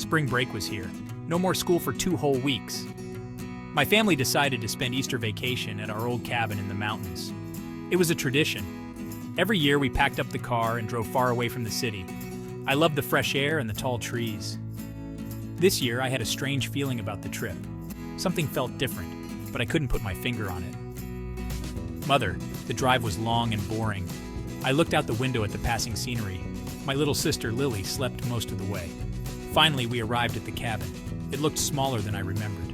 Spring break was here. No more school for 2 whole weeks. My family decided to spend Easter vacation at our old cabin in the mountains. It was a tradition. Every year we packed up the car and drove far away from the city. I loved the fresh air and the tall trees. This year I had a strange feeling about the trip. Something felt different, but I couldn't put my finger on it. Mother, the drive was long and boring. I looked out the window at the passing scenery. My little sister Lily slept most of the way. Finally, we arrived at the cabin. It looked smaller than I remembered.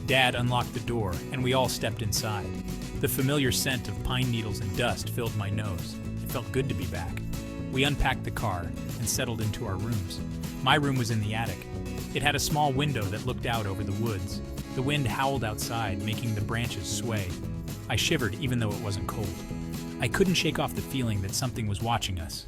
Dad unlocked the door, and we all stepped inside. The familiar scent of pine needles and dust filled my nose. It felt good to be back. We unpacked the car and settled into our rooms. My room was in the attic. It had a small window that looked out over the woods. The wind howled outside, making the branches sway. I shivered even though it wasn't cold. I couldn't shake off the feeling that something was watching us.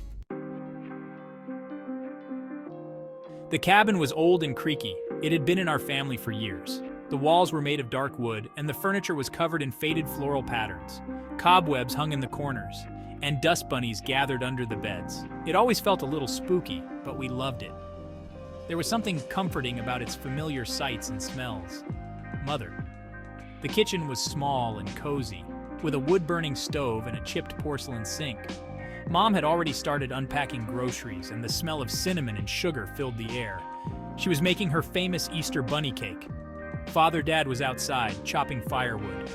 The cabin was old and creaky. It had been in our family for years. The walls were made of dark wood, and the furniture was covered in faded floral patterns. Cobwebs hung in the corners, and dust bunnies gathered under the beds. It always felt a little spooky, but we loved it. There was something comforting about its familiar sights and smells. Mother. The kitchen was small and cozy, with a wood-burning stove and a chipped porcelain sink. Mom had already started unpacking groceries, and the smell of cinnamon and sugar filled the air. She was making her famous Easter bunny cake. Father Dad was outside, chopping firewood.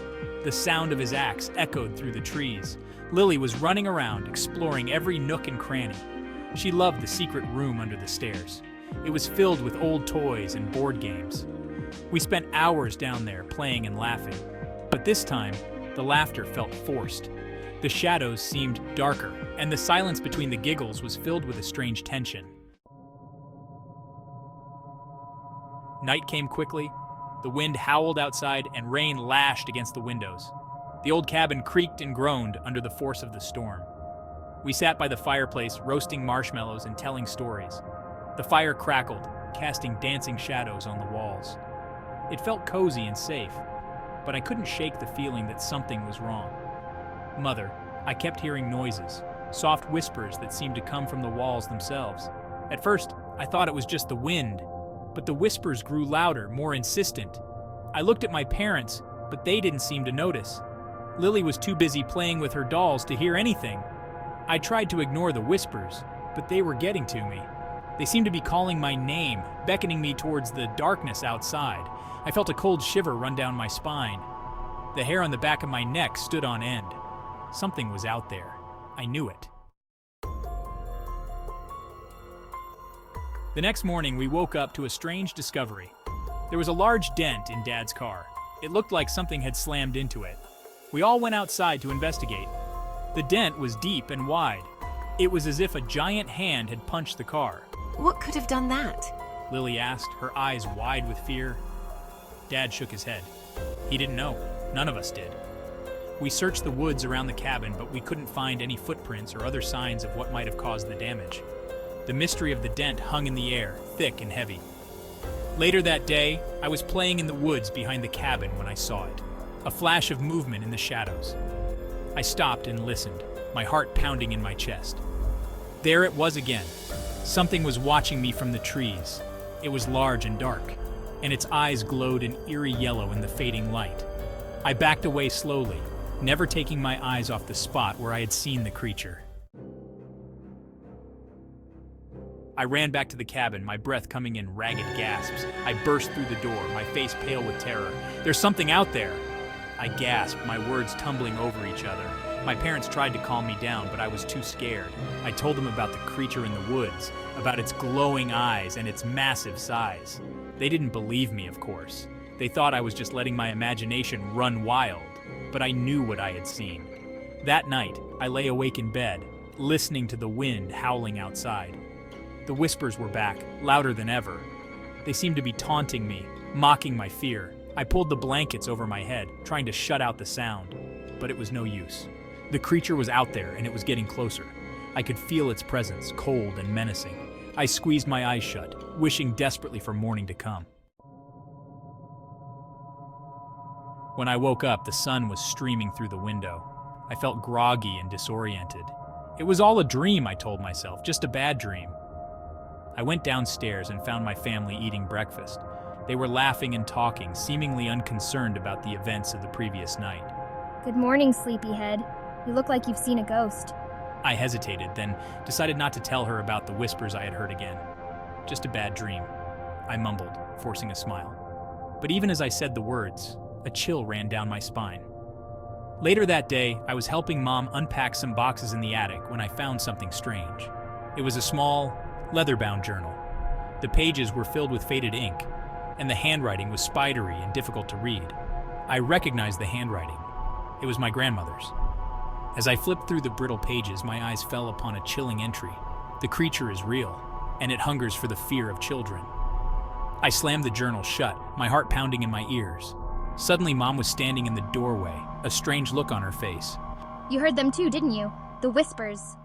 The sound of his axe echoed through the trees. Lily was running around, exploring every nook and cranny. She loved the secret room under the stairs. It was filled with old toys and board games. We spent hours down there playing and laughing. But this time, the laughter felt forced. The shadows seemed darker, and the silence between the giggles was filled with a strange tension. Night came quickly. The wind howled outside, and rain lashed against the windows. The old cabin creaked and groaned under the force of the storm. We sat by the fireplace, roasting marshmallows and telling stories. The fire crackled, casting dancing shadows on the walls. It felt cozy and safe, but I couldn't shake the feeling that something was wrong. Mother, I kept hearing noises, soft whispers that seemed to come from the walls themselves. At first, I thought it was just the wind, but the whispers grew louder, more insistent. I looked at my parents, but they didn't seem to notice. Lily was too busy playing with her dolls to hear anything. I tried to ignore the whispers, but they were getting to me. They seemed to be calling my name, beckoning me towards the darkness outside. I felt a cold shiver run down my spine. The hair on the back of my neck stood on end. Something was out there. I knew it. The next morning, we woke up to a strange discovery. There was a large dent in Dad's car. It looked like something had slammed into it. We all went outside to investigate. The dent was deep and wide. It was as if a giant hand had punched the car. What could have done that? Lily asked, her eyes wide with fear. Dad shook his head. He didn't know. None of us did. We searched the woods around the cabin, but we couldn't find any footprints or other signs of what might have caused the damage. The mystery of the dent hung in the air, thick and heavy. Later that day, I was playing in the woods behind the cabin when I saw it. A flash of movement in the shadows. I stopped and listened, my heart pounding in my chest. There it was again. Something was watching me from the trees. It was large and dark, and its eyes glowed an eerie yellow in the fading light. I backed away slowly, never taking my eyes off the spot where I had seen the creature. I ran back to the cabin, my breath coming in ragged gasps. I burst through the door, my face pale with terror. "There's something out there!" I gasped, my words tumbling over each other. My parents tried to calm me down, but I was too scared. I told them about the creature in the woods, about its glowing eyes and its massive size. They didn't believe me, of course. They thought I was just letting my imagination run wild, but I knew what I had seen. That night, I lay awake in bed, listening to the wind howling outside. The whispers were back, louder than ever. They seemed to be taunting me, mocking my fear. I pulled the blankets over my head, trying to shut out the sound, but it was no use. The creature was out there, and it was getting closer. I could feel its presence, cold and menacing. I squeezed my eyes shut, wishing desperately for morning to come. When I woke up, the sun was streaming through the window. I felt groggy and disoriented. It was all a dream, I told myself, just a bad dream. I went downstairs and found my family eating breakfast. They were laughing and talking, seemingly unconcerned about the events of the previous night. Good morning, sleepyhead. You look like you've seen a ghost. I hesitated, then decided not to tell her about the whispers I had heard again. Just a bad dream, I mumbled, forcing a smile. But even as I said the words, a chill ran down my spine. Later that day, I was helping Mom unpack some boxes in the attic when I found something strange. It was a small, leather-bound journal. The pages were filled with faded ink, and the handwriting was spidery and difficult to read. I recognized the handwriting. It was my grandmother's. As I flipped through the brittle pages, my eyes fell upon a chilling entry. The creature is real, and it hungers for the fear of children. I slammed the journal shut, my heart pounding in my ears. Suddenly, Mom was standing in the doorway, a strange look on her face. You heard them too, didn't you? The whispers.